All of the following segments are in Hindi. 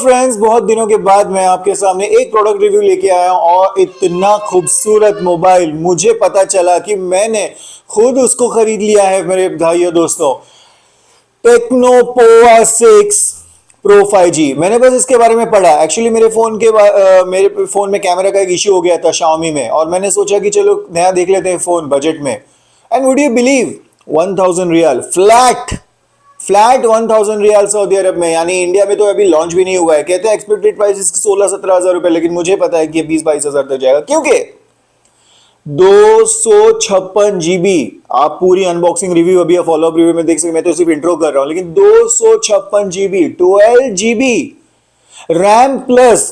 फ्रेंड्स, बहुत दिनों के बाद मैं आपके सामने एक प्रोडक्ट रिव्यू लेके आया हूं और इतना खूबसूरत मोबाइल मुझे पता चला कि मैंने खुद उसको खरीद लिया है मेरे भाइयों दोस्तों। Techno Pova 6 pro 5G। मैंने बस इसके बारे में पढ़ा। एक्चुअली मेरे फोन में कैमरा का एक इश्यू हो गया था Xiaomi में, और मैंने सोचा कि चलो नया देख लेते हैं फोन बजट में। And would you believe, 1000 riyal flat, flat 1000 riyal Saudi Arab में, यानी इंडिया में तो अभी लॉन्च भी नहीं हुआ है। कहते हैं एक्सपेक्टेड प्राइस इसकी 16-17 हज़ार रुपए, लेकिन मुझे पता है कि ये 20-22 हज़ार तक जाएगा, क्योंकि 256 GB। आप पूरी अनबॉक्सिंग रिव्यू अभी फॉलोअप रिव्यू में देख सकते हैं, मैं तो सिर्फ इंट्रो कर रहा हूं, लेकिन 256 GB, 12 GB RAM plus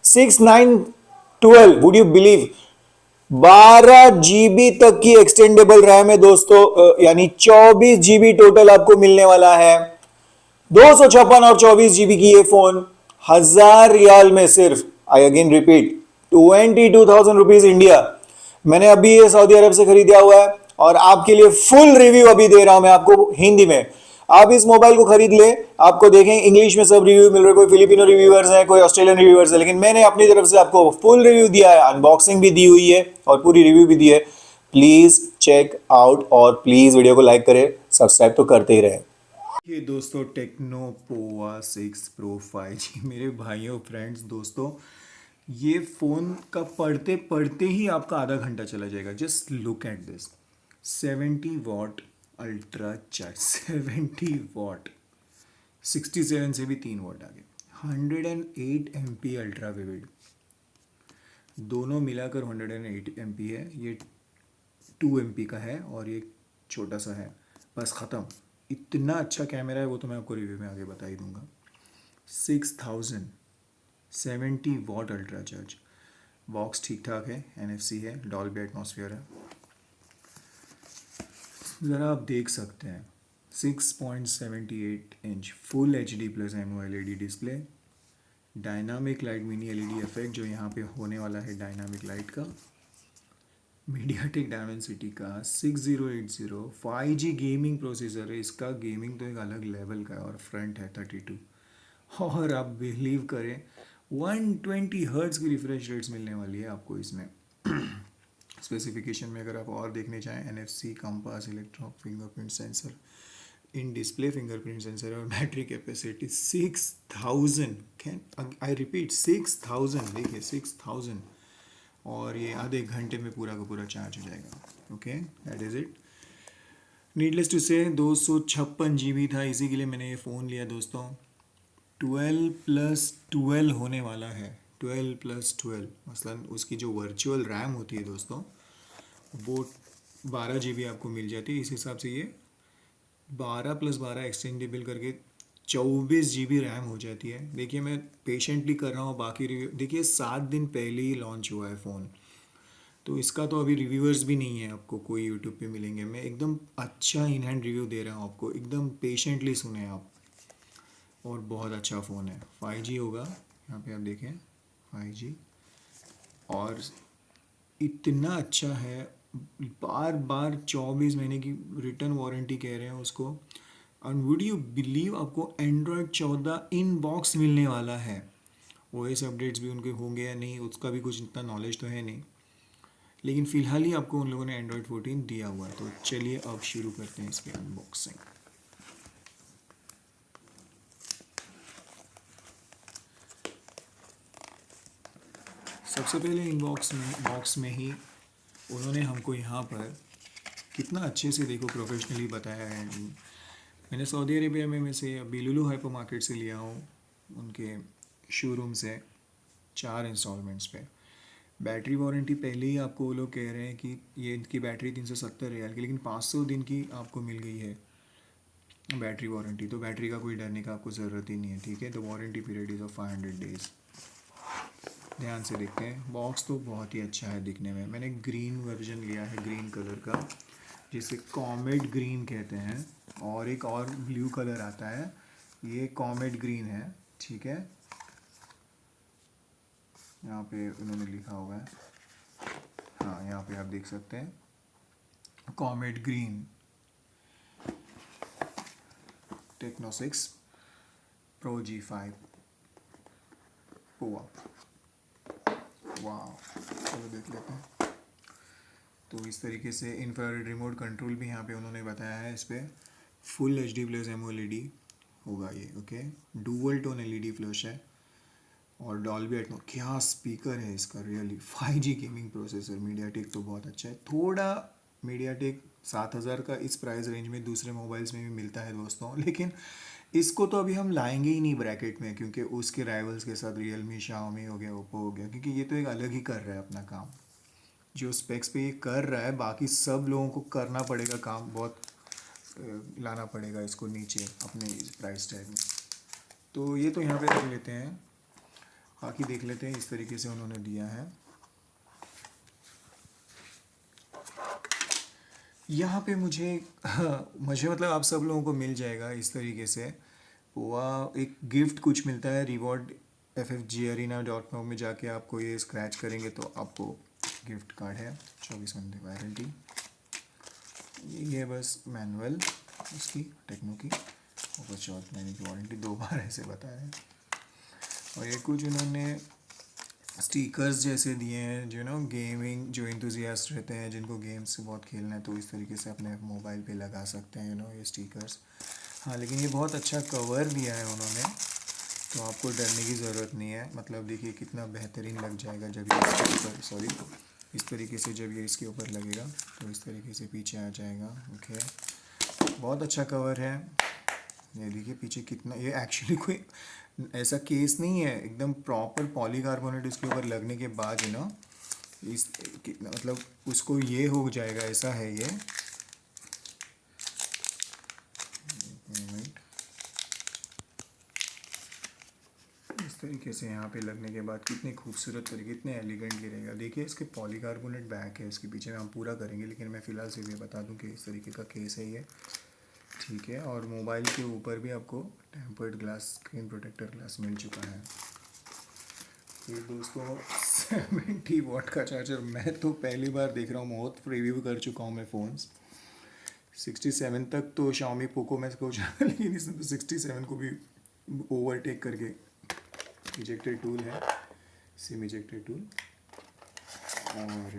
6912, would you believe, 12 GB तक की एक्सटेंडेबल रैम है दोस्तों। यानी 24 GB टोटल आपको मिलने वाला है। 256 और 24 GB की ये फोन 1000 रियाल में सिर्फ, I again repeat, 22,000 rupees India. मैंने अभी ये सऊदी अरब से खरीदा हुआ है और आपके लिए फुल रिव्यू अभी दे रहा हूं मैं आपको हिंदी में। आप इस मोबाइल को खरीद ले, आपको देखें इंग्लिश में सब रिव्यू मिल रहे हैं, कोई फिलिपिनो रिव्यूअर्स हैं, कोई ऑस्ट्रेलियन रिव्यूअर्स है, लेकिन मैंने अपनी तरफ से आपको फुल रिव्यू दिया है, अनबॉक्सिंग भी दी हुई है और पूरी रिव्यू भी दी है। प्लीज चेक आउट और प्लीज वीडियो को लाइक करें, सब्सक्राइब तो करते ही रहे। ये दोस्तों टेक्नो पोवा 6 प्रो 5G, मेरे भाइयों फ्रेंड्स दोस्तों, ये फ़ोन का पढ़ते पढ़ते ही आपका आधा घंटा चला जाएगा। Just look at this, 70 watt ultra charge, 70 watt, 67 से भी 3 वाट आगे, 108 MP अल्ट्रा विविड, दोनों मिलाकर 108 MP है। ये 2 MP का है और ये छोटा सा है, बस ख़त्म। इतना अच्छा कैमरा है वो तो मैं आपको रिव्यू में आगे बता ही दूंगा। 6000, 70 वाट अल्ट्रा चार्ज, बॉक्स ठीक ठाक है, NFC है, डॉल्बी एटमॉस्फेयर है। ज़रा आप देख सकते हैं, 6.78 inch full HD plus AMOLED display, dynamic light mini LED effect जो यहाँ पे होने वाला है डायनामिक लाइट का, मीडियाटेक डायमेंसिटी का 6080 5G गेमिंग प्रोसेसर है। इसका गेमिंग तो एक अलग लेवल का है और फ्रंट है 32, और आप बिलीव करें 120 हर्ट्ज की रिफ्रेश रेट्स मिलने वाली है आपको इसमें। स्पेसिफिकेशन में अगर आप और देखने चाहें, NFC, compass, electronic fingerprint sensor, in display fingerprint sensor, और battery capacity 6000, can I repeat 6000, देखिए 6000, और ये आधे घंटे में पूरा का पूरा चार्ज हो जाएगा। Okay, that is it. Needless to say 256 GB था, इसी के लिए मैंने ये फ़ोन लिया दोस्तों। 12+12 होने वाला है, 12+12, मसलन उसकी जो वर्चुअल रैम होती है दोस्तों, वो 12 GB आपको मिल जाती है। इस हिसाब से ये 12+12 एक्सटेंडेबल करके 24 GB रैम हो जाती है। देखिए मैं पेशेंटली कर रहा हूँ, बाकी रिव्यू देखिए 7 दिन पहले ही लॉन्च हुआ है फ़ोन, तो इसका तो अभी रिव्यूअर्स भी नहीं है, आपको कोई यूट्यूब पे मिलेंगे। मैं एकदम अच्छा इन हैंड रिव्यू दे रहा हूँ आपको, एकदम पेशेंटली सुने आप। और बहुत अच्छा फ़ोन है, 5G होगा, यहाँ पे आप देखें 5G, और इतना अच्छा है। बार बार 24 महीने की रिटर्न वारंटी कह रहे हैं उसको। एंड वुड यू बिलीव, आपको एंड्रॉयड 14 इन बॉक्स मिलने वाला है। OS अपडेट्स भी उनके होंगे या नहीं, उसका भी कुछ इतना नॉलेज तो है नहीं, लेकिन फ़िलहाल ही आपको उन लोगों ने एंड्रॉयड 14 दिया हुआ है। तो चलिए अब शुरू करते हैं इसकी अनबॉक्सिंग। सबसे पहले बॉक्स में ही उन्होंने हमको यहाँ पर कितना अच्छे से देखो प्रोफेशनली बताया है। मैंने सऊदी अरेबिया में से अभी लुलु हाइपर मार्केट से लिया हूँ, उनके शोरूम से, 4 इंस्टॉलमेंट्स पे। बैटरी वारंटी पहले ही आपको वो लोग कह रहे हैं कि ये इनकी बैटरी 370 रियाल की, लेकिन 500 दिन की आपको मिल गई है बैटरी वारंटी। तो बैटरी का कोई डरने का आपको ज़रूरत ही नहीं है, ठीक है। The warranty period is of 500 days. ध्यान से देखते हैं, बॉक्स तो बहुत ही अच्छा है दिखने में। मैंने ग्रीन वर्जन लिया है, ग्रीन कलर का, जिसे कॉमेट ग्रीन कहते हैं, और एक और ब्लू कलर आता है, ये कॉमेट ग्रीन है, ठीक है। यहाँ पे उन्होंने लिखा हुआ है, हाँ यहाँ पे आप देख सकते हैं comet green, techno 6 pro G5। वाह, चलो देख लेते हैं। तो इस तरीके से इंफ्रारेड रिमोट कंट्रोल भी यहाँ पे उन्होंने बताया है। इस पर full H D plus MOLED होगा ये। Okay, dual tone LED flash है और डॉल्बी एटमॉस। क्या स्पीकर है इसका, really 5G gaming processor. MediaTek तो बहुत अच्छा है। थोड़ा मीडियाटेक 7,000 का इस प्राइस रेंज में दूसरे मोबाइल्स में भी मिलता है दोस्तों, लेकिन इसको तो अभी हम लाएंगे ही नहीं ब्रैकेट में, क्योंकि उसके राइवल्स के साथ रियलमी, शाओमी हो गया, ओप्पो हो गया, क्योंकि ये तो एक अलग ही कर रहा है अपना काम। जो स्पेक्स पे ये कर रहा है, बाकी सब लोगों को करना पड़ेगा काम, बहुत लाना पड़ेगा इसको नीचे अपने इस प्राइस टैग में। तो ये तो यहाँ पे रख लेते हैं, बाकी देख लेते हैं। इस तरीके से उन्होंने दिया है। यहाँ पे मुझे मुझे मतलब आप सब लोगों को मिल जाएगा इस तरीके से। वह एक गिफ्ट कुछ मिलता है, रिवॉर्ड ffgarena.com में जाके आपको ये स्क्रैच करेंगे तो आपको गिफ्ट कार्ड है, 24 घंटे वारंटी। ये बस मैनुअल उसकी टेक्नो की, और 54 महीने की वारंटी, 2 बार ऐसे बताया है। और ये कुछ उन्होंने स्टिकर्स जैसे दिए हैं, जो गेमिंग जो इंथुजियास्ट रहते हैं, जिनको गेम्स से बहुत खेलना है, तो इस तरीके से अपने मोबाइल पे लगा सकते हैं ये स्टिकर्स। हाँ, लेकिन ये बहुत अच्छा कवर दिया है उन्होंने, तो आपको डरने की ज़रूरत नहीं है। मतलब देखिए कितना बेहतरीन लग जाएगा जब ये इसके ऊपर, इस तरीके से जब ये इसके ऊपर लगेगा तो इस तरीके से पीछे आ जाएगा। ओके, बहुत अच्छा कवर है। ये देखिए पीछे कितना, ये एक्चुअली कोई ऐसा केस नहीं है, एकदम प्रॉपर पॉलीकार्बोनेट इसके ऊपर लगने के बाद इस कितना मतलब उसको ये हो जाएगा, ऐसा है ये। इस तरीके से यहाँ पे लगने के बाद कितने खूबसूरत तरीके, कितने एलिगेंटली रहेगा। देखिए इसके पॉलीकार्बोनेट बैक है, इसके पीछे में हम पूरा करेंगे, लेकिन मैं फ़िलहाल सिर्फ ये बता दूँ कि इस तरीके का केस है ये, ठीक है। और मोबाइल के ऊपर भी आपको tempered glass screen protector glass मिल चुका है। ये दोस्तों 70 वाट का चार्जर, मैं तो पहली बार देख रहा हूँ, बहुत रिव्यू कर चुका हूँ मैं फ़ोन्स। 67 तक तो Xiaomi पोको में सोच रहा, लेकिन इसने तो 67 को भी ओवरटेक करके। इजेक्टेड टूल है, सिम इजेक्टेड टूल, और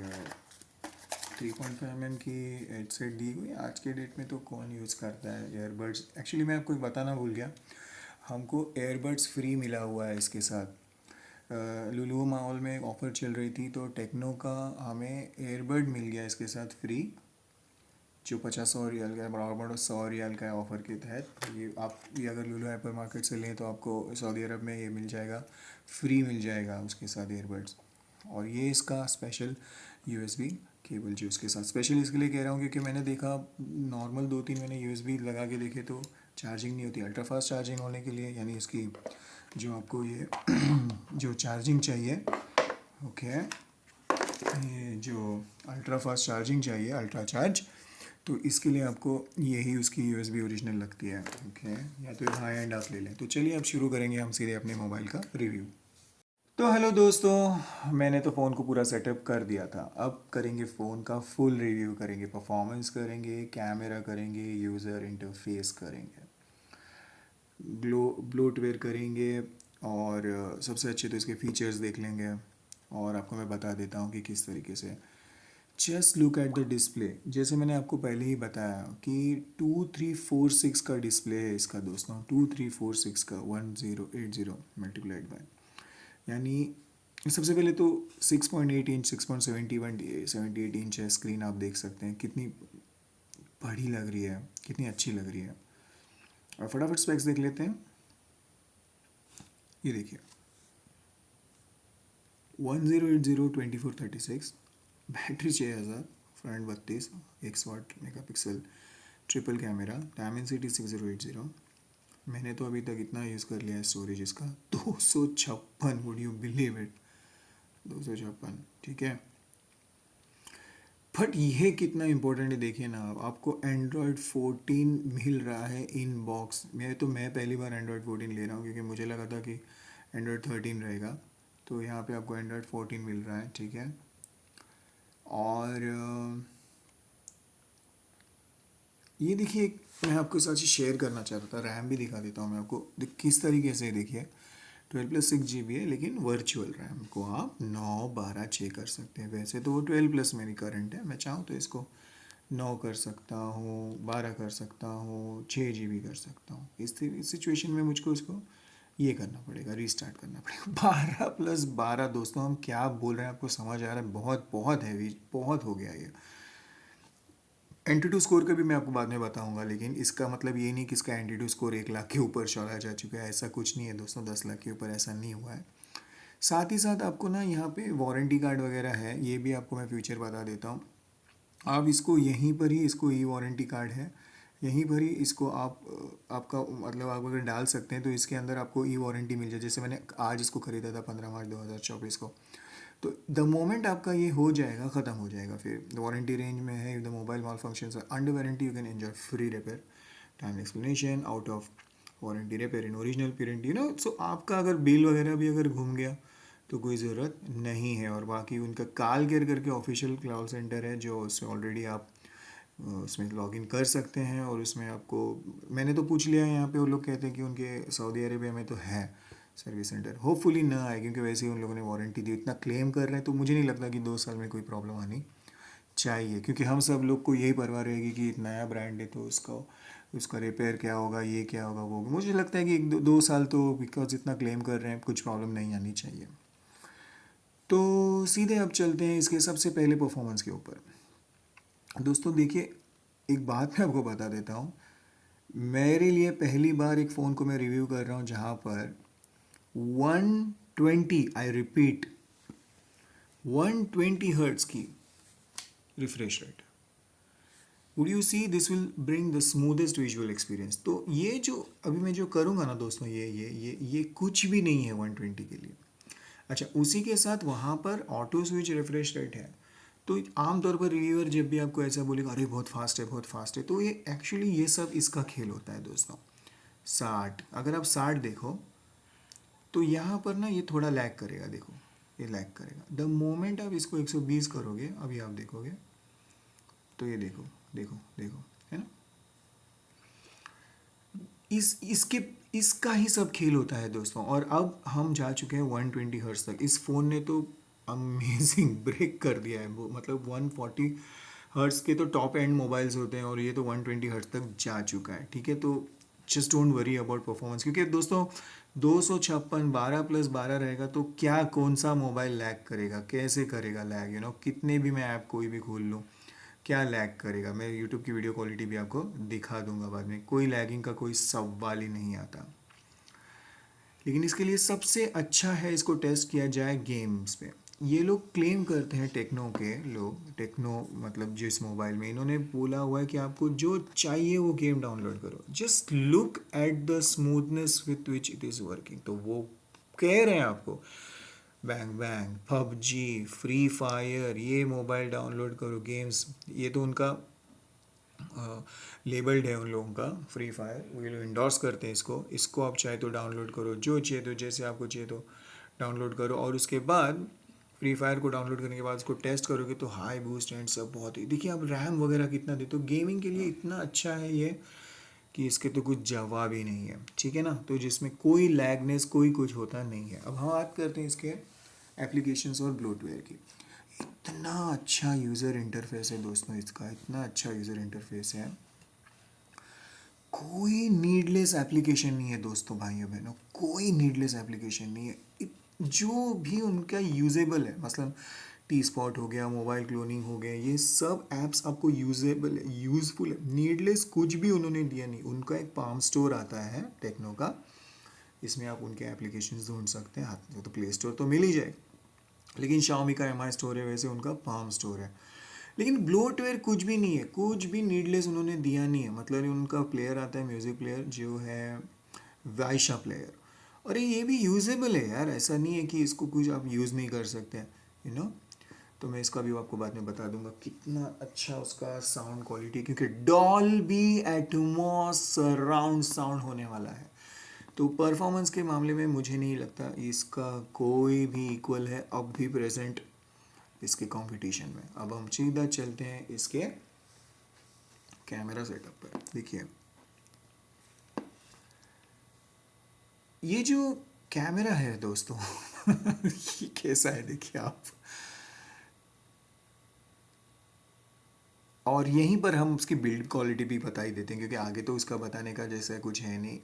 3.5 mm की हेडसेट दी हुई। आज के डेट में तो कौन यूज़ करता है एयरबड्स। एक्चुअली मैं आपको बताना भूल गया, हमको एयरबड्स फ्री मिला हुआ है इसके साथ। लुलु मॉल में एक ऑफ़र चल रही थी, तो टेक्नो का हमें एयरबड मिल गया इसके साथ फ्री, जो 50-100 रियाल का है, बराबर 100 रियाल का है ऑफ़र के तहत। ये आप ये अगर लुलु हाइपर मार्केट से लें तो आपको सऊदी अरब में ये मिल जाएगा, फ्री मिल जाएगा उसके साथ एयरबड्स। और ये इसका स्पेशल USB केबल जो इसके साथ स्पेशल इसके लिए कह रहा हूँ, क्योंकि मैंने देखा नॉर्मल 2-3 मैंने USB लगा के देखे तो चार्जिंग नहीं होती। अल्ट्रा फास्ट चार्जिंग होने के लिए, यानी इसकी जो आपको ये जो चार्जिंग चाहिए, ओके, ये जो अल्ट्रा फास्ट चार्जिंग चाहिए, अल्ट्रा चार्ज, तो इसके लिए आपको यही उसकी USB ओरिजिनल लगती है। ओके, या तो हाई एंड आप ले लें। तो चलिए अब शुरू करेंगे हम सीधे अपने मोबाइल का रिव्यू। तो हेलो दोस्तों, मैंने तो फ़ोन को पूरा सेटअप कर दिया था, अब करेंगे फ़ोन का फुल रिव्यू करेंगे, परफॉर्मेंस करेंगे, कैमरा करेंगे, यूज़र इंटरफेस करेंगे, ब्लोटवेयर करेंगे, और सबसे अच्छे तो इसके फीचर्स देख लेंगे। और आपको मैं बता देता हूँ कि किस तरीके से। Just look at the display, जैसे मैंने आपको पहले ही बताया कि 2346 का डिस्प्ले है इसका दोस्तों, 2346 का 1080 मल्टीप्लाइड बाय, यानी सबसे पहले तो 6.8 इंच 6.78 इंच है स्क्रीन। आप देख सकते हैं कितनी बड़ी लग रही है, कितनी अच्छी लग रही है। और फटाफट स्पेक्स देख लेते हैं। ये देखिए 1080 2436, battery 6000, front 32, 100 megapixel, triple camera, Dimensity 6080। मैंने तो अभी तक इतना यूज़ कर लिया है स्टोरेज इसका 256, वुड यू बिलीव इट, 256, ठीक है। बट ये कितना इम्पोर्टेंट है देखिए ना, आपको एंड्रॉयड 14 मिल रहा है इन बॉक्स। मैं पहली बार एंड्रॉयड 14 ले रहा हूँ, क्योंकि मुझे लगा था कि एंड्रॉयड 13 रहेगा, तो यहाँ पे आपको एंड्रॉयड 14 मिल रहा है, ठीक है। और ये देखिए, मैं आपके साथ शेयर करना चाहता था, रैम भी दिखा देता हूँ मैं आपको, किस तरीके से देखिए 12+6 GB है, लेकिन वर्चुअल रैम को आप 9, 12, 6 कर सकते हैं। वैसे तो वो 12+ मेरी करंट है, मैं चाहूँ तो इसको 9 कर सकता हूँ, 12 कर सकता हूँ, 6 GB कर सकता हूँ। इस सिचुएशन में मुझको इसको ये करना पड़ेगा, रीस्टार्ट करना पड़ेगा। 12+12 दोस्तों, हम क्या बोल रहे हैं आपको समझ आ रहा है? बहुत बहुत हैवी, बहुत हो गया ये। एंटीट्यू स्कोर का भी मैं आपको बाद में बताऊंगा, लेकिन इसका मतलब ये नहीं कि इसका एंटीट्यू स्कोर 1 लाख के ऊपर चला जा चुका है, ऐसा कुछ नहीं है दोस्तों। 10 लाख के ऊपर ऐसा नहीं हुआ है। साथ ही साथ आपको ना यहाँ पे वारंटी कार्ड वगैरह है, ये भी आपको मैं फ्यूचर बता देता हूँ। आप इसको यहीं पर ही, इसको ई वारंटी कार्ड है, यहीं पर ही इसको आप आपका मतलब आप अगर डाल सकते हैं तो इसके अंदर आपको ई वारंटी मिल जाए। जैसे मैंने आज इसको ख़रीदा था 15 मार्च 2024 को, तो द मोमेंट आपका ये हो जाएगा, ख़त्म हो जाएगा, फिर वारंटी रेंज में है। The mobile malfunction under warranty you can enjoy free repair, time explanation, out of warranty repair in original period, so आपका अगर बिल वगैरह भी अगर घूम गया तो कोई ज़रूरत नहीं है। और बाकी उनका काल केयर करके ऑफिशियल क्लाउड सेंटर है, जो उससे ऑलरेडी आप उसमें लॉगिन कर सकते हैं। और उसमें आपको, मैंने तो पूछ लिया है यहाँ पे, वो लोग कहते हैं कि उनके सऊदी अरेबिया में तो है सर्विस सेंटर। होपफुली ना आए, क्योंकि वैसे ही उन लोगों ने वारंटी दी, इतना क्लेम कर रहे हैं, तो मुझे नहीं लगता कि 2 साल में कोई प्रॉब्लम आनी चाहिए। क्योंकि हम सब लोग को यही परवाह रहेगी कि एक नया ब्रांड है तो उसका रिपेयर क्या होगा, ये क्या होगा, वो होगा। मुझे लगता है कि 1-2 साल तो, बिकॉज इतना क्लेम कर रहे हैं, कुछ प्रॉब्लम नहीं आनी चाहिए। तो सीधे अब चलते हैं इसके सबसे पहले परफॉर्मेंस के ऊपर। दोस्तों देखिए, एक बात मैं आपको बता देता हूँ, मेरे लिए पहली बार एक फ़ोन को मैं रिव्यू कर रहा हूँ जहाँ पर 120, आई रिपीट, 120 हर्ट्स की refresh rate. Would you see this will bring the smoothest visual experience. तो ये जो अभी मैं जो करूँगा ना दोस्तों, ये कुछ भी नहीं है 120 के लिए। अच्छा, उसी के साथ वहाँ पर ऑटो स्विच रिफ्रेश रेट है। तो आमतौर पर रिव्यूअर जब भी आपको ऐसा बोलेगा, अरे बहुत फास्ट है, बहुत फास्ट है, तो ये एक्चुअली ये सब इसका खेल होता है दोस्तों। 60, अगर आप 60 देखो तो यहाँ पर ना ये थोड़ा लैग करेगा, देखो ये लैग करेगा। द मोमेंट आप इसको 120 करोगे, अभी आप देखोगे तो ये देखो देखो देखो, है ना। इसका ही सब खेल होता है दोस्तों। और अब हम जा चुके हैं 120 हर्ट्ज तक। इस फ़ोन ने तो अमेजिंग ब्रेक कर दिया है वो, मतलब 140 हर्ट्ज के तो टॉप एंड मोबाइल्स होते हैं, और ये तो 120 हर्ट्ज तक जा चुका है। ठीक है, तो just don't worry about performance, क्योंकि दोस्तों 256 12+12 रहेगा तो क्या, कौन सा मोबाइल लैग करेगा, कैसे करेगा लैग, कितने भी मैं ऐप कोई भी खोल लूँ, क्या लैग करेगा। मैं यूट्यूब की वीडियो क्वालिटी भी आपको दिखा दूंगा बाद में, कोई लैगिंग का कोई सवाल ही नहीं आता। लेकिन इसके लिए सबसे अच्छा है इसको टेस्ट किया जाए गेम्स पे। ये लोग क्लेम करते हैं, टेक्नो के लोग, टेक्नो मतलब जिस मोबाइल में, इन्होंने बोला हुआ है कि आपको जो चाहिए वो गेम डाउनलोड करो, just look at the smoothness with which it is working. तो वो कह रहे हैं आपको bang bang, PUBG, free fire, ये मोबाइल डाउनलोड करो गेम्स। ये तो उनका लेबल्ड है उन लोगों का, फ्री फायर, वो लोग इंडोर्स करते हैं इसको आप चाहे तो डाउनलोड करो, जो चाहिए तो, जैसे आपको चाहिए तो डाउनलोड करो। और उसके बाद फ्री फायर को डाउनलोड करने के बाद उसको टेस्ट करोगे तो हाई बूस्ट एंड सब बहुत ही, देखिए आप रैम वगैरह कितना दे, तो गेमिंग के लिए इतना अच्छा है ये कि इसके तो कुछ जवाब ही नहीं है। ठीक है ना, तो जिसमें कोई लैगनेस, कोई कुछ होता नहीं है। अब हम बात करते हैं इसके एप्लीकेशंस और ब्लोटवेयर की। इतना अच्छा यूज़र इंटरफेस है दोस्तों इसका, इतना अच्छा यूज़र इंटरफेस है, कोई नीडलेस एप्लीकेशन नहीं है दोस्तों, भाइयों बहनों, कोई नीडलेस एप्लीकेशन नहीं है। जो भी उनका यूजेबल है, मतलब टी स्पॉट हो गया, मोबाइल क्लोनिंग हो गया, ये सब ऐप्स आपको यूजेबल है, यूज़फुल है, नीडलेस कुछ भी उन्होंने दिया नहीं। उनका एक पाम स्टोर आता है टेक्नो का, इसमें आप उनके एप्लीकेशंस ढूंढ सकते हैं। हाथ में तो प्ले स्टोर तो मिल ही जाए, लेकिन शाओमी का एम आई स्टोर है, वैसे उनका पाम स्टोर है। लेकिन ब्लोटवेयर कुछ भी नहीं है, कुछ भी नीडलेस उन्होंने दिया नहीं है। मतलब उनका प्लेयर आता है, म्यूज़िक प्लेयर जो है वाइशा प्लेयर, और ये भी यूजेबल है यार, ऐसा नहीं है कि इसको कुछ आप यूज़ नहीं कर सकते हैं, तो मैं इसका भी आपको बाद में बता दूंगा कितना अच्छा उसका साउंड क्वालिटी, क्योंकि डॉल्बी एटमॉस सराउंड साउंड होने वाला है। तो परफॉर्मेंस के मामले में मुझे नहीं लगता इसका कोई भी इक्वल है अब भी प्रेजेंट इसके कंपटीशन में। अब हम सीधा चलते हैं इसके कैमरा सेटअप पर। देखिए, ये जो कैमरा है दोस्तों। ये कैसा है देखिए आप। और यहीं पर हम उसकी बिल्ड क्वालिटी भी बता ही देते हैं, क्योंकि आगे तो उसका बताने का जैसा कुछ है नहीं।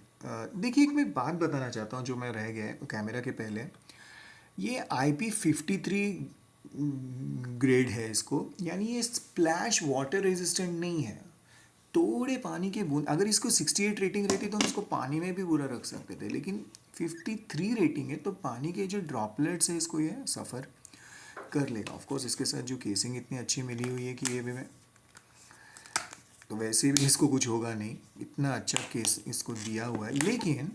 देखिए, एक मैं बात बताना चाहता हूँ जो मैं रह गया है कैमरा के पहले। ये IP53 ग्रेड है इसको, यानी ये स्प्लैश वाटर रेजिस्टेंट नहीं है। थोड़े पानी के बूंद, अगर इसको 68 रेटिंग रहती तो हम इसको पानी में भी पूरा रख सकते थे, लेकिन 53 रेटिंग है तो पानी के जो ड्रॉपलेट्स है इसको ये सफ़र कर लेगा। ऑफ कोर्स इसके साथ जो केसिंग इतनी अच्छी मिली हुई है कि ये भी मैं, तो वैसे भी इसको कुछ होगा नहीं, इतना अच्छा केस इसको दिया हुआ है। लेकिन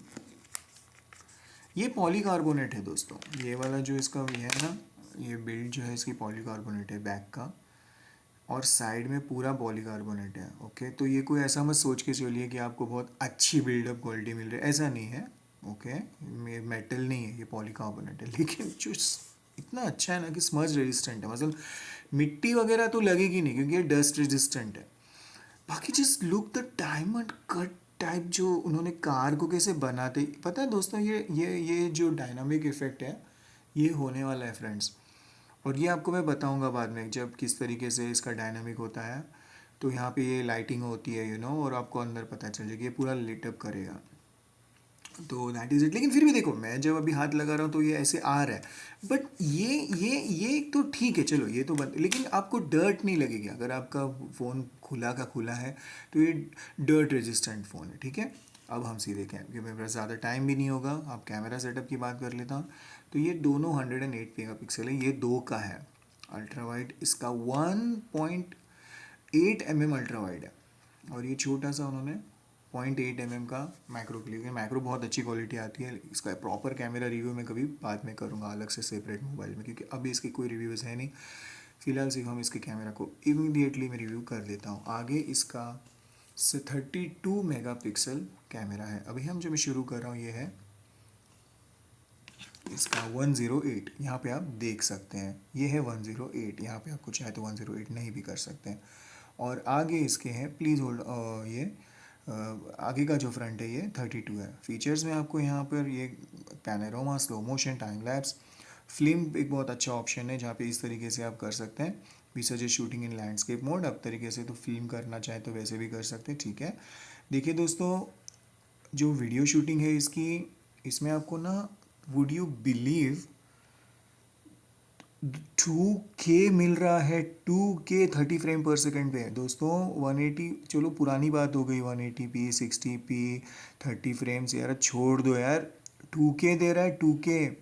ये पॉलीकार्बोनेट है दोस्तों, ये वाला जो इसका भी है ना, ये बिल्ड जो है इसकी पॉलीकार्बोनेट है बैक का, और साइड में पूरा पॉलीकार्बोनेट है। ओके, तो ये कोई ऐसा मत सोच के चलिए कि आपको बहुत अच्छी बिल्डअप क्वालिटी मिल रही है, ऐसा नहीं है। ओके, ये मेटल नहीं है, ये पॉलीकार्बोनेट है, लेकिन जो इतना अच्छा है ना कि स्मज रेजिस्टेंट है, मतलब मिट्टी वगैरह तो लगेगी नहीं क्योंकि ये डस्ट रेजिस्टेंट है। बाकी just look the diamond cut type जो उन्होंने कार को कैसे बनाते, पता है दोस्तों, ये जो डायनामिक इफेक्ट है ये होने वाला है फ्रेंड्स, और ये आपको मैं बताऊंगा बाद में जब किस तरीके से इसका डायनामिक होता है। तो यहाँ पे ये लाइटिंग होती है और आपको अंदर पता चल जाएगा, ये पूरा लिटअप करेगा। तो दैट इज़ इट। लेकिन फिर भी देखो, मैं जब अभी हाथ लगा रहा हूँ तो ये ऐसे आ रहा है, बट ये तो ठीक है, चलो ये तो बंद, लेकिन आपको डर्ट नहीं लगेगी अगर आपका फ़ोन खुला का खुला है, तो ये डर्ट रेजिस्टेंट फ़ोन है, ठीक है। अब हम सीधे क्योंकि मेरे पास ज़्यादा टाइम भी नहीं होगा, आप कैमरा सेटअप की बात कर लेता हूँ। तो ये दोनों 108 मेगापिक्सल है, ये दो का है। अल्ट्रा वाइड इसका 1.8 mm अल्ट्रा वाइड है, और ये छोटा सा उन्होंने 0.8 mm का मैक्रो के लिए। मैक्रो बहुत अच्छी क्वालिटी आती है, इसका प्रॉपर कैमरा रिव्यू मैं कभी बाद में करूँगा अलग से सेपरेट मोबाइल में, क्योंकि अभी इसके कोई रिव्यूज़ है नहीं। फिलहाल सिर्फ हम इसके कैमरा को इमीडिएटली मैं रिव्यू कर लेता हूँ। आगे इसका 32 मेगापिक्सल कैमरा है। अभी हम जो मैं शुरू कर रहा हूँ ये है इसका 108, यहाँ पे आप देख सकते हैं ये है 108, यहाँ पे आपको चाहे तो 108 नहीं भी कर सकते हैं। और आगे इसके हैं, प्लीज़ होल्ड, ये आगे का जो फ्रंट है ये 32 है। फीचर्स में आपको यहाँ पर ये panorama, slow motion, time lapse, film एक बहुत अच्छा ऑप्शन है जहाँ पे इस तरीके से आप कर सकते हैं। We suggest shooting in landscape mode, अब तरीके से तो फिल्म करना चाहे तो वैसे भी कर सकते हैं, ठीक है। देखिए दोस्तों, जो वीडियो शूटिंग है इसकी, इसमें आपको ना, वुड यू बिलीव 2K मिल रहा है, 2K 30 फ्रेम पर सेकेंड पे है दोस्तों। 180 चलो पुरानी बात हो गई, 180p 60p 30 फ्रेम्स, यार छोड़ दो यार, 2K दे रहा है 2K।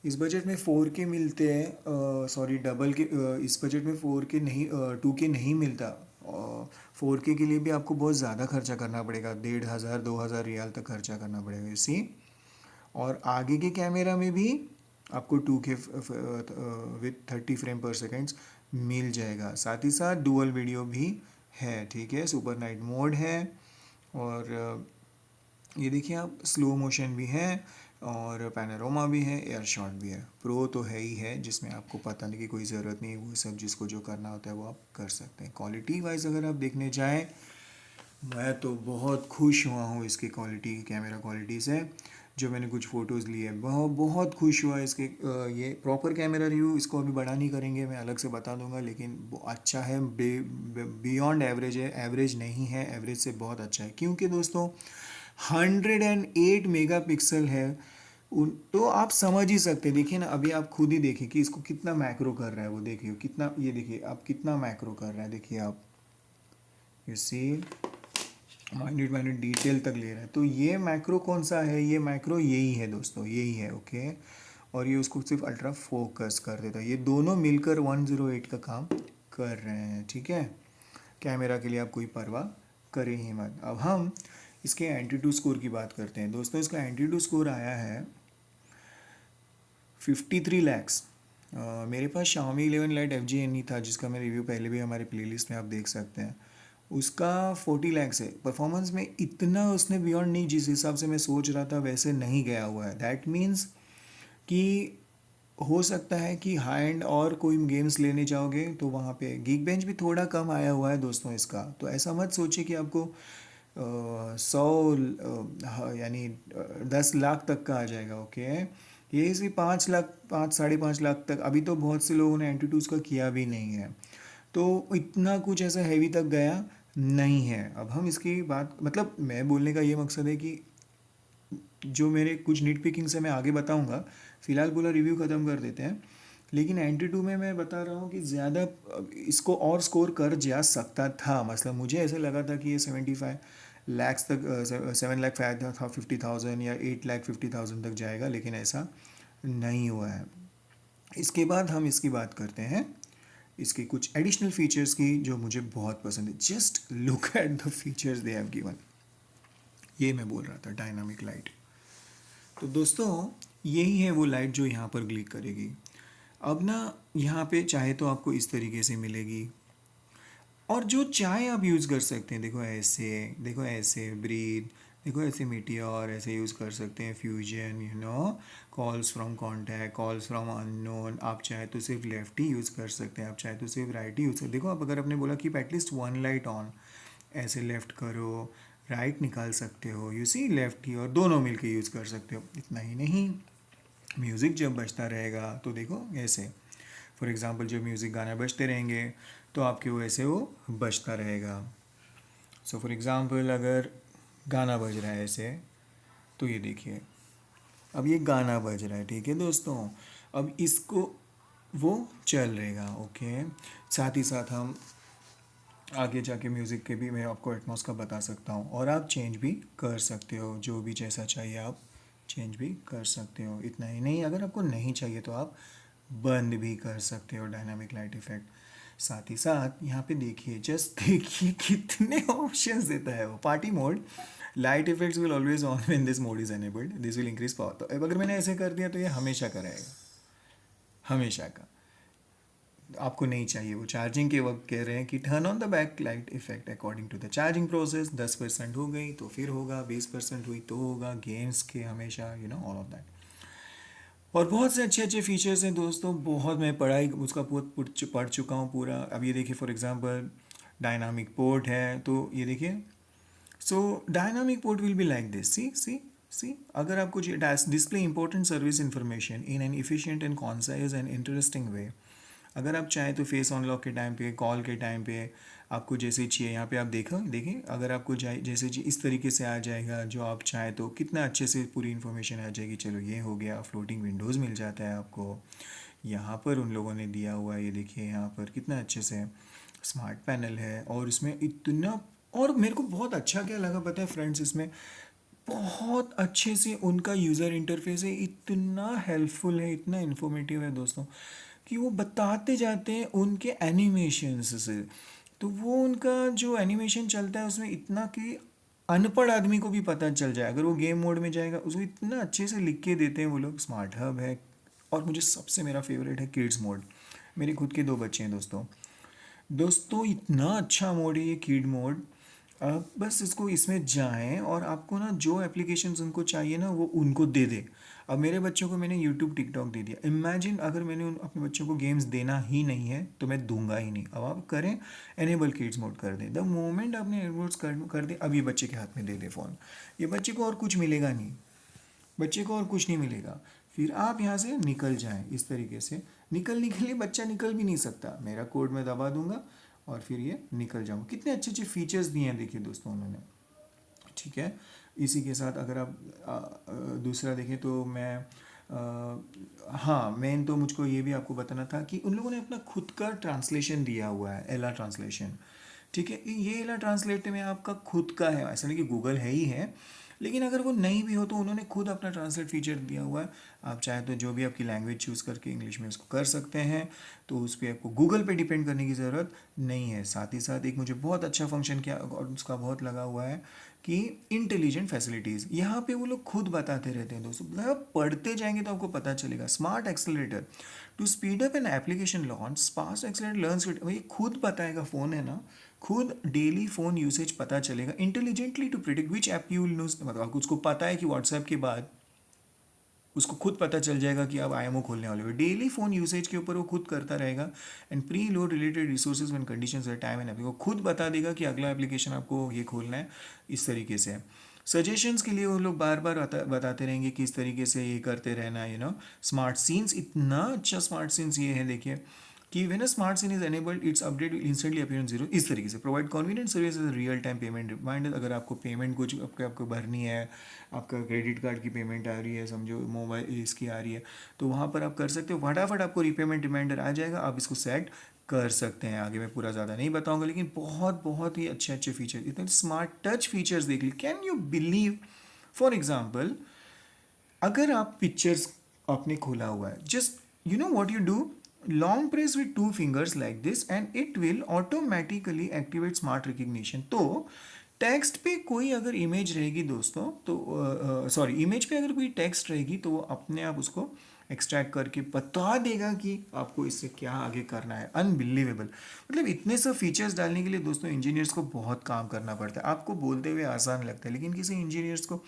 इस बजट में 4K मिलते हैं, सॉरी डबल के, इस बजट में 4K नहीं, 2K नहीं मिलता। 4K के लिए भी आपको बहुत ज़्यादा खर्चा करना पड़ेगा, 1,500 2,000 रियाल तक खर्चा करना पड़ेगा इसी। और आगे के कैमरा में भी आपको 2K विथ 30 फ्रेम पर सेकेंड्स मिल जाएगा। साथ ही साथ डुअल वीडियो भी है, ठीक है, सुपर नाइट मोड है, और ये देखिए आप स्लो मोशन भी है, और पैनोरामा भी है, एयर शॉट भी है। प्रो तो है ही है, जिसमें आपको पता नहीं कि कोई ज़रूरत नहीं, वो सब जिसको जो करना होता है वो आप कर सकते हैं। क्वालिटी वाइज अगर आप देखने जाएँ, मैं तो बहुत खुश हुआ हूँ इसकी क्वालिटी, कैमरा क्वालिटी से। जो मैंने कुछ फ़ोटोज़ लिए, बहुत बहुत खुश हुआ इसके। ये प्रॉपर कैमरा रिव्यू इसको अभी बड़ा नहीं करेंगे, मैं अलग से बता दूंगा, लेकिन अच्छा है, बियॉन्ड एवरेज है, एवरेज नहीं है, एवरेज से बहुत अच्छा है, क्योंकि दोस्तों 108 मेगापिक्सल है। तो आप समझ ही सकते हैं, देखिए ना, अभी आप खुद ही देखिए कि इसको कितना मैक्रो कर रहा है, वो देखिए कितना, ये देखिए आप कितना मैक्रो कर रहा है, देखिए आप, you see minute minute detail तक ले रहा है। तो ये मैक्रो कौन सा है, ये मैक्रो यही है दोस्तों, यही है, ओके। और ये उसको सिर्फ अल्ट्रा फोकस कर देता है, ये दोनों मिलकर 108 का काम कर रहे हैं, ठीक है। कैमरा के लिए आप कोई परवाह करें ही मत। अब हम इसके एंटीट्यूड स्कोर की बात करते हैं दोस्तों। इसका एंटीट्यूड स्कोर आया है 53 लैक्स। मेरे पास Xiaomi 11 Lite FG-NE था, जिसका मैं रिव्यू पहले भी हमारे प्लेलिस्ट में आप देख सकते हैं। उसका 40 लैक्स है। परफॉर्मेंस में इतना उसने बियॉन्ड नहीं, जिस हिसाब से मैं सोच रहा था वैसे नहीं गया हुआ है। दैट मीन्स कि हो सकता है कि हाई एंड और कोई गेम्स लेने जाओगे तो वहाँ पे गीक बेंच भी थोड़ा कम आया हुआ है दोस्तों इसका। तो ऐसा मत सोचिए कि आपको यानी 10 लाख तक का आ जाएगा। ओके, ये इसी 5 लाख, 5 साढ़े 5 लाख तक। अभी तो बहुत से लोगों ने एंटी का किया भी नहीं है, तो इतना कुछ ऐसा हैवी तक गया नहीं है। अब हम इसकी बात, मतलब मैं बोलने का ये मकसद है कि जो मेरे कुछ नीट पिकिंग से मैं आगे बताऊंगा, फिलहाल पूरा रिव्यू ख़त्म कर देते हैं। लेकिन एंटी टू में मैं बता रहा हूँ कि ज़्यादा इसको और स्कोर कर जा सकता था। मतलब मुझे ऐसे लगा था कि ये 75 लाख तक, 7 लाख 50,000 या 8 लाख 50,000 तक जाएगा, लेकिन ऐसा नहीं हुआ है। इसके बाद हम इसकी बात करते हैं इसके कुछ एडिशनल फीचर्स की, जो मुझे बहुत पसंद है। Just look at the features they have given. ये मैं बोल रहा था डायनामिक लाइट। तो दोस्तों, यही है वो लाइट जो यहाँ पर ग्लिक करेगी। अब ना यहाँ पे चाहे तो आपको इस तरीके से मिलेगी, और जो चाहे आप यूज़ कर सकते हैं। देखो ऐसे, देखो ऐसे ब्रीथ, देखो ऐसे मीटियोर, ऐसे यूज़ कर सकते हैं। Fusion, calls from contact, calls from unknown. आप चाहे तो सिर्फ लेफ्ट ही यूज़ कर सकते हैं, आप चाहे तो सिर्फ राइट ही यूज़ कर। देखो, आप अगर आपने बोला कि एटलीस्ट वन लाइट ऑन, ऐसे लेफ़्ट करो, राइट निकाल सकते हो। यू सी, लेफ़्ट ही और दोनों मिलके यूज़ कर सकते हो। इतना ही नहीं, म्यूज़िक जब बजता रहेगा तो देखो ऐसे, फॉर एग्ज़ाम्पल जब म्यूज़िक गाना बजते रहेंगे तो आपके वो ऐसे वो बजता रहेगा। सो फॉर एग्ज़ाम्पल अगर गाना बज रहा है ऐसे, तो ये देखिए, अब ये गाना बज रहा है, ठीक है दोस्तों। अब इसको वो चल रहेगा। ओके, साथ ही साथ हम आगे जाके म्यूज़िक के भी मैं आपको एटमॉस का बता सकता हूँ, और आप चेंज भी कर सकते हो, जो भी जैसा चाहिए आप चेंज भी कर सकते हो। इतना ही नहीं, अगर आपको नहीं चाहिए तो आप बंद भी कर सकते हो डायनामिक लाइट इफेक्ट। साथ ही साथ यहाँ पे देखिए, जस्ट देखिए कितने ऑप्शंस देता है वो। Party mode, light effects will always on when this mode is enabled, this will increase power. तो अब अगर मैंने ऐसे कर दिया तो ये हमेशा कराएगा, हमेशा का। आपको नहीं चाहिए वो चार्जिंग के वक्त कह रहे हैं कि turn on the backlight effect according to the charging process. 10% हो गई तो फिर होगा, 20% हुई तो होगा, गेम्स के हमेशा, ऑल ऑफ दैट। और बहुत से अच्छे अच्छे फीचर्स हैं दोस्तों, बहुत मैं पढ़ाई उसका पढ़ चुका हूँ पूरा। अब ये देखिए, फॉर एग्जांपल डायनामिक पोर्ट है, तो ये देखिए। So dynamic port will be like this, C C C. अगर आपको display important service information in an efficient and concise and interesting way. अगर आप चाहें तो फेस अनलॉक के टाइम पे, कॉल के टाइम पे, आपको जैसे चाहिए, यहाँ पे आप देखें, अगर आपको जैसे चाहिए इस तरीके से आ जाएगा। जो आप चाहें तो कितना अच्छे से पूरी इन्फॉर्मेशन आ जाएगी। चलो ये हो गया, फ्लोटिंग विंडोज़ मिल जाता है आपको। यहाँ पर उन लोगों ने दिया हुआ है, ये देखिए यहाँ पर कितना अच्छे से स्मार्ट पैनल है। और इसमें इतना, और मेरे को बहुत अच्छा क्या लगा पता है फ्रेंड्स, इसमें बहुत अच्छे से उनका यूज़र इंटरफेस है। इतना हेल्पफुल है, इतना इन्फॉर्मेटिव है दोस्तों, कि वो बताते जाते हैं उनके एनिमेशंस से। तो वो उनका जो एनिमेशन चलता है उसमें इतना कि अनपढ़ आदमी को भी पता चल जाए। अगर वो गेम मोड में जाएगा, उसको इतना अच्छे से लिख के देते हैं वो लोग। स्मार्ट हब है, और मुझे सबसे मेरा फेवरेट है किड्स मोड। मेरे खुद के 2 बच्चे हैं दोस्तों। दोस्तों इतना अच्छा मोड है ये किड मोड। आप बस इसको इसमें जाएं, और आपको ना जो एप्लीकेशंस उनको चाहिए ना वो उनको दे दे। अब मेरे बच्चों को मैंने यूट्यूब टिकटॉक दे दिया। इमेजिन अगर मैंने अपने बच्चों को गेम्स देना ही नहीं है तो मैं दूंगा ही नहीं। अब आप करें, एनेबल किड्स मोड कर दें। द मोमेंट आपने एनेबल कर दे, अब ये बच्चे के हाथ में दे दे फ़ोन, ये बच्चे को और कुछ मिलेगा नहीं, बच्चे को और कुछ नहीं मिलेगा। फिर आप यहाँ से निकल जाएं। इस तरीके से निकलने के लिए बच्चा निकल भी नहीं सकता। मेरा कोड मैं दबा दूंगा और फिर ये निकल जाऊँगा। कितने अच्छे अच्छे फीचर्स दिए हैं देखिए दोस्तों उन्होंने, ठीक है। इसी के साथ अगर आप दूसरा देखें तो मैं हाँ, मेन तो मुझको ये भी आपको बताना था कि उन लोगों ने अपना खुद का ट्रांसलेशन दिया हुआ है, एला ट्रांसलेशन। ठीक है, ये एला ट्रांसलेट में आपका खुद का है, ऐसा नहीं कि गूगल है ही है। लेकिन अगर वो नहीं भी हो तो उन्होंने खुद अपना ट्रांसलेट फीचर दिया हुआ है। आप चाहे तो जो भी आपकी लैंग्वेज चूज़ करके इंग्लिश में उसको कर सकते हैं, तो उस पर आपको गूगल पे डिपेंड करने की ज़रूरत नहीं है। साथ ही साथ एक मुझे बहुत अच्छा फंक्शन क्या और उसका बहुत लगा हुआ है कि इंटेलिजेंट फैसिलिटीज़, यहाँ पे वो लोग खुद बताते रहते हैं दोस्तों। मतलब आप पढ़ते जाएंगे तो आपको पता चलेगा। Smart accelerator to speed up an application launch, sparse accelerator learns, भाई खुद बताएगा, फ़ोन है ना, खुद डेली फ़ोन यूसेज पता चलेगा। Intelligently to predict which app you will use, मतलब आपको उसको पता है कि व्हाट्सएप के बाद उसको खुद पता चल जाएगा कि आप आईएमओ खोलने वाले हो। डेली फ़ोन यूसेज के ऊपर वो खुद करता रहेगा and preload related resources when conditions are time and वो खुद बता देगा कि अगला एप्लीकेशन आपको ये खोलना है, इस तरीके से है। सजेशंस के लिए वो लोग बार बार बताते रहेंगे कि इस तरीके से ये करते रहना, स्मार्ट सीन्स, इतना अच्छा स्मार्ट सीन्स ये है, देखिए कि when a smart scene is enabled its update will instantly appear on zero, इस तरीके से provide convenient service as real time payment reminder. अगर आपको पेमेंट कुछ आपको भरनी है, आपका क्रेडिट कार्ड की पेमेंट आ रही है, समझो मोबाइल इसकी आ रही है, तो वहाँ पर आप कर सकते हो, फटाफट आपको रीपेमेंट रिमाइंडर आ जाएगा, आप इसको सेट कर सकते हैं। आगे मैं पूरा ज़्यादा नहीं बताऊंगा, लेकिन बहुत बहुत ही अच्छे अच्छे फीचर, इतने स्मार्ट टच फीचर्स देख ली, can you believe. For example, अगर आप पिक्चर्स आपने खोला हुआ है, just you know what you do, long press with two fingers like this and it will automatically activate smart recognition. तो टेक्स्ट पे कोई अगर इमेज रहेगी दोस्तों, तो सॉरी, इमेज पे अगर कोई टेक्स्ट रहेगी तो वो अपने आप उसको एक्सट्रैक्ट करके बता देगा कि आपको इससे क्या आगे करना है। अनबिलीवेबल, मतलब इतने सब फीचर्स डालने के लिए दोस्तों इंजीनियर्स को बहुत काम करना पड़ता है। आपको बोलते हुए आसान लगता है, लेकिन किसी इंजीनियर्स को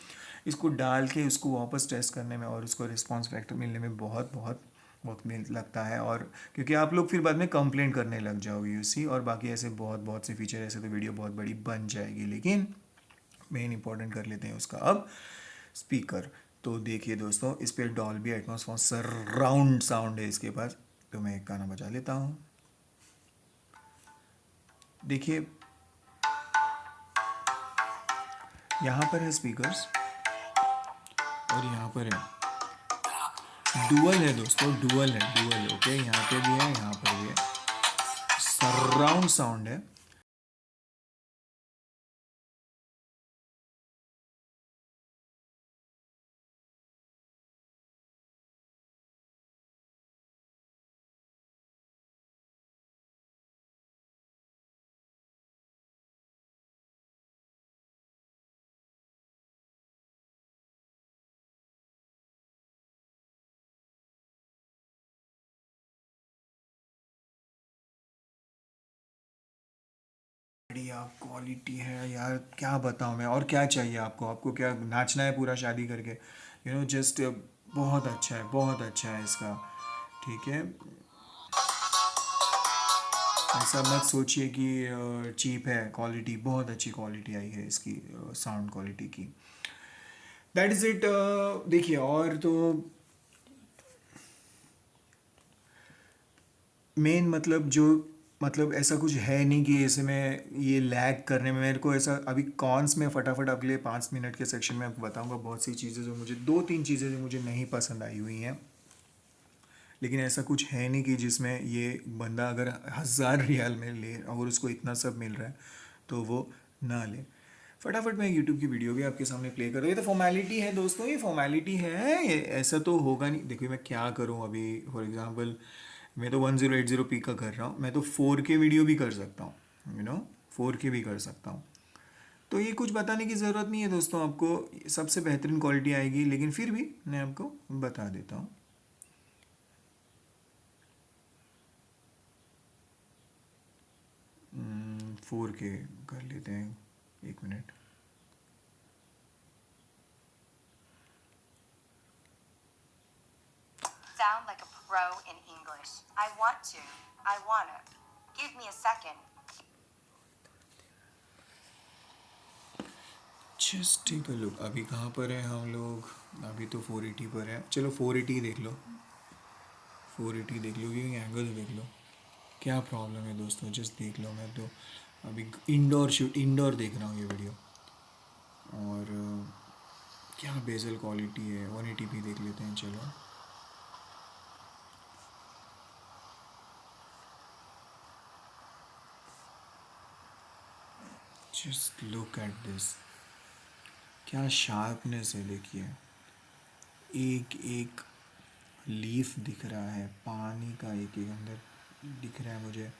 इसको डाल के उसको वापस टेस्ट करने में और उसको रिस्पॉन्स फैक्टर मिलने में बहुत बहुत वक्त मिल लगता है, और क्योंकि आप लोग फिर बाद में कंप्लेंट करने लग जाओगे यूसी, और बाकी ऐसे बहुत बहुत से फीचर, ऐसे तो वीडियो बहुत बड़ी बन जाएगी। लेकिन मेन इंपॉर्टेंट कर लेते हैं उसका अब, स्पीकर। तो देखिए दोस्तों, इस पर डॉल्बी एटमॉस सराउंड साउंड है इसके पास, तो मैं एक गाना बजा लेता हूँ। देखिए यहाँ पर है स्पीकर्स और यहाँ पर है डुअल है दोस्तों, डुअल है, डुअल, ओके, यहाँ पे भी है, यहाँ पर भी है, सराउंड साउंड है। बढ़िया क्वालिटी है यार, क्या बताऊँ मैं, और क्या चाहिए आपको, आपको क्या नाचना है पूरा शादी करके, जस्ट बहुत अच्छा है, बहुत अच्छा है इसका, ठीक है। ऐसा मत सोचिए कि चीप है, क्वालिटी बहुत अच्छी क्वालिटी आई है इसकी, साउंड क्वालिटी की। That is it. देखिए और तो मेन मतलब जो, मतलब ऐसा कुछ है नहीं कि ऐसे में ये लैग करने में मेरे को ऐसा, अभी कॉन्स में फटाफट अगले 5 मिनट के सेक्शन में आपको बताऊंगा बहुत सी चीज़ें जो मुझे, 2-3 चीज़ें जो मुझे नहीं पसंद आई हुई हैं। लेकिन ऐसा कुछ है नहीं कि जिसमें ये बंदा अगर 1000 रियाल में ले और उसको इतना सब मिल रहा है तो वो ना ले। फटाफट मैं यूट्यूब की वीडियो भी आपके सामने प्ले कर रहा हूँ। ये तो फॉर्मेलिटी है दोस्तों, ये फॉर्मेलिटी है, ये ऐसा तो होगा नहीं। देखिए मैं क्या करूँ अभी, फॉर एग्जांपल मैं तो 1080p का कर रहा हूँ, मैं तो 4K वीडियो भी कर सकता हूँ, 4K भी कर सकता हूँ। तो ये कुछ बताने की ज़रूरत नहीं है दोस्तों, आपको सबसे बेहतरीन क्वालिटी आएगी, लेकिन फिर भी मैं आपको बता देता हूँ। 4K कर लेते हैं, 1 minute. Sound like a pro in English. I want to. I wanna. Give me a second. Just take a look, अभी कहाँ पर है हम लोग, अभी तो 480 पर है, चलो 480 देख लो, 480 देख लो, ये एंगल देख लो, क्या प्रॉब्लम है दोस्तों, जस्ट देख लो। मैं तो अभी इंडोर देख रहा हूँ ये वीडियो, और क्या बेजल क्वालिटी है, 180p देख लेते हैं, चलो। जस्ट लुक एट दिस, क्या शार्पनेस है, देखिए एक एक लीफ दिख रहा है, पानी का एक एक अंदर दिख रहा है मुझे,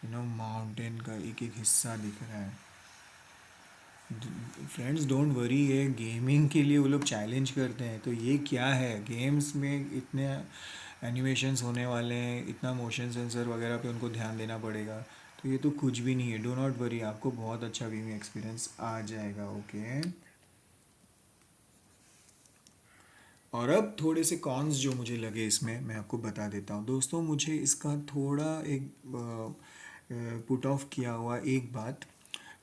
माउंटेन का एक एक हिस्सा दिख रहा है। फ्रेंड्स डोंट वरी, ये गेमिंग के लिए वो लोग चैलेंज करते हैं, तो ये क्या है, गेम्स में इतने एनिमेशंस होने वाले हैं, इतना मोशन सेंसर वगैरह पे उनको ध्यान देना पड़ेगा, तो ये तो कुछ भी नहीं है। डो नॉट वरी, आपको बहुत अच्छा गेमिंग एक्सपीरियंस आ जाएगा, ओके। और अब थोड़े से कॉन्स जो मुझे लगे इसमें मैं आपको बता देता हूँ दोस्तों। मुझे इसका थोड़ा एक पुट ऑफ किया हुआ एक बात,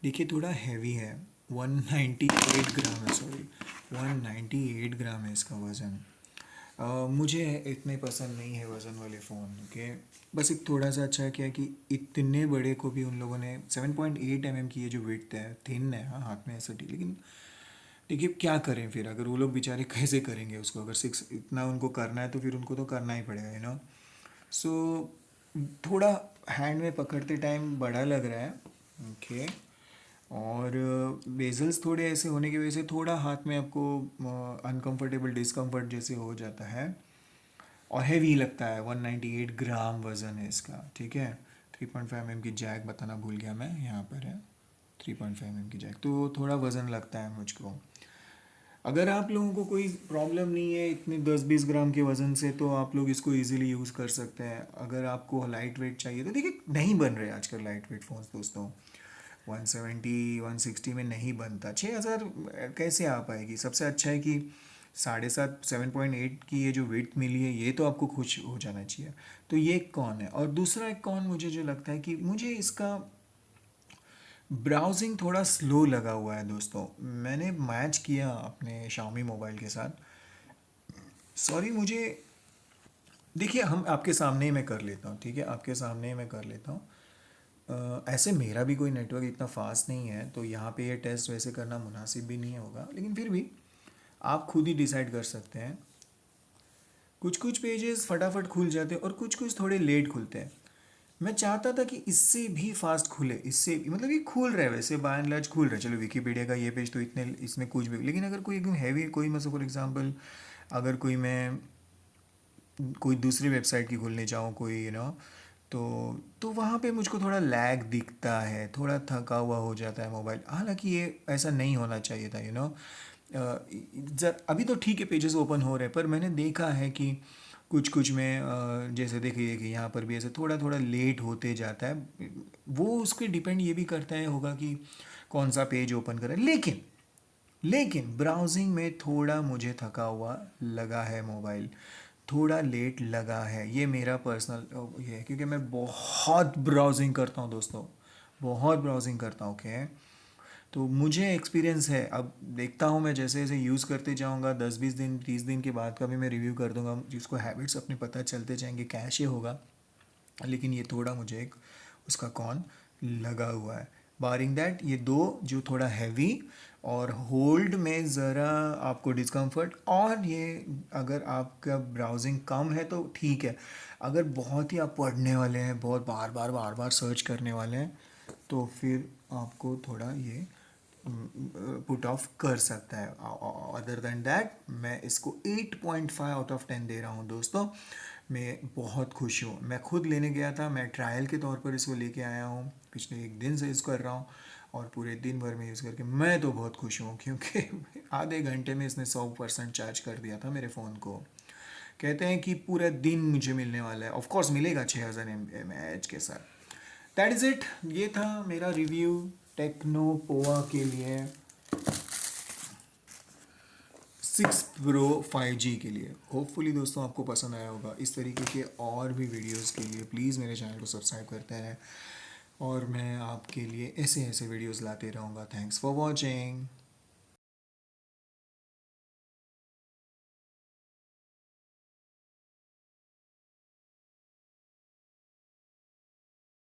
देखिए थोड़ा हैवी है, 198 ग्राम है, सॉरी 198 ग्राम है इसका वज़न। मुझे इतने पसंद नहीं है वज़न वाले फ़ोन के। बस एक थोड़ा सा अच्छा है क्या है कि इतने बड़े को भी उन लोगों ने 7.8 mm की ये जो विड्थ है, थिन है, हाँ हाथ में ऐसा ठीक, लेकिन देखिए क्या करें फिर, अगर वो लोग बेचारे कैसे करेंगे उसको, अगर 6 इतना उनको करना है तो फिर उनको तो करना ही पड़ेगा सो थोड़ा हैंड में पकड़ते टाइम बड़ा लग रहा है। ओके। और बेजल्स थोड़े ऐसे होने की वजह से थोड़ा हाथ में आपको अनकंफर्टेबल डिस्कम्फर्ट जैसे हो जाता है, और हैवी लगता है। 198 ग्राम वज़न है इसका, ठीक है। 3.5 mm की जैक बताना भूल गया मैं, यहाँ पर है 3.5 mm की जैक, तो थोड़ा वज़न लगता है मुझको। अगर आप लोगों को कोई प्रॉब्लम नहीं है इतने 10-20 ग्राम के वज़न से, तो आप लोग इसको इजीली यूज़ कर सकते हैं। अगर आपको लाइट वेट चाहिए तो देखिए नहीं बन रहे आजकल लाइट वेट फ़ोन्स दोस्तों, 170-160 में नहीं बनता। 6,000 कैसे आ पाएगी? सबसे अच्छा है कि 7.5 7.8 की ये जो वेट मिली है, ये तो आपको खुश हो जाना चाहिए। तो ये एक कॉन है। और दूसरा एक कॉन मुझे जो लगता है कि मुझे इसका ब्राउजिंग थोड़ा स्लो लगा हुआ है दोस्तों। मैंने मैच किया अपने Xiaomi मोबाइल के साथ, सॉरी मुझे, देखिए हम आपके सामने ही मैं कर लेता हूँ, ठीक है, आपके सामने ही मैं कर लेता हूँ। ऐसे मेरा भी कोई नेटवर्क इतना फास्ट नहीं है, तो यहाँ पे ये टेस्ट वैसे करना मुनासिब भी नहीं होगा, लेकिन फिर भी आप खुद ही डिसाइड कर सकते हैं। कुछ कुछ पेजेस फटाफट खुल जाते हैं और कुछ कुछ थोड़े लेट खुलते हैं। मैं चाहता था कि इससे भी फास्ट खुले, इससे मतलब ये खुल रहा है वैसे बाय एंड लार्ज खुल रहा है, चलो विकीपीडिया का ये पेज तो इतने इसमें कुछ भी, लेकिन अगर कोई एकदम हैवी कोई मतलब फॉर एग्जांपल अगर कोई दूसरी वेबसाइट की खोलने जाऊँ कोई तो वहाँ पे मुझको थोड़ा लैग दिखता है, थोड़ा थका हुआ हो जाता है मोबाइल। हालांकि ये ऐसा नहीं होना चाहिए था अभी तो ठीक है पेजेस ओपन हो रहे हैं, पर मैंने देखा है कि कुछ कुछ में जैसे देखिए कि यहाँ पर भी ऐसे थोड़ा थोड़ा लेट होते जाता है। वो उसके डिपेंड ये भी करता है होगा कि कौन सा पेज ओपन करें, लेकिन ब्राउजिंग में थोड़ा मुझे थका हुआ लगा है मोबाइल, थोड़ा लेट लगा है। ये मेरा पर्सनल ये है क्योंकि मैं बहुत ब्राउजिंग करता हूँ दोस्तों, बहुत ब्राउजिंग करता हूँ। ओके, तो मुझे एक्सपीरियंस है। अब देखता हूँ मैं जैसे जैसे यूज़ करते जाऊँगा, 10-20 दिन 30 दिन के बाद का भी मैं रिव्यू कर दूँगा, जिसको हैबिट्स अपने पता चलते जाएंगे कैसे होगा। लेकिन ये थोड़ा मुझे एक उसका कौन लगा हुआ है। बारिंग दैट ये दो जो थोड़ा हैवी और होल्ड में ज़रा आपको डिस्कम्फर्ट, और ये अगर आपका ब्राउजिंग कम है तो ठीक है, अगर बहुत ही आप पढ़ने वाले हैं, बहुत बार बार सर्च करने वाले हैं, तो फिर आपको थोड़ा ये पुट ऑफ कर सकता है। अदर देन दैट मैं इसको 8.5 आउट ऑफ 10 दे रहा हूँ दोस्तों। मैं बहुत खुश हूँ, मैं खुद लेने गया था, मैं ट्रायल के तौर पर इसको लेके आया हूँ, पिछले एक दिन से यूज़ कर रहा हूँ, और पूरे दिन भर में यूज़ करके मैं तो बहुत खुश हूँ, क्योंकि आधे घंटे में इसने 100% चार्ज कर दिया था मेरे फ़ोन को। कहते हैं कि पूरा दिन मुझे मिलने वाला है, ऑफकोर्स मिलेगा 6000 mAh के साथ। दैट इज़ इट, ये था मेरा रिव्यू टेक्नो पोवा के लिए 6 Pro 5G के लिए। होपफुली दोस्तों आपको पसंद आया होगा। इस तरीके के और भी वीडियोस के लिए प्लीज़ मेरे चैनल को सब्सक्राइब करते हैं, और मैं आपके लिए ऐसे ऐसे वीडियोस लाते रहूँगा। Thanks for watching.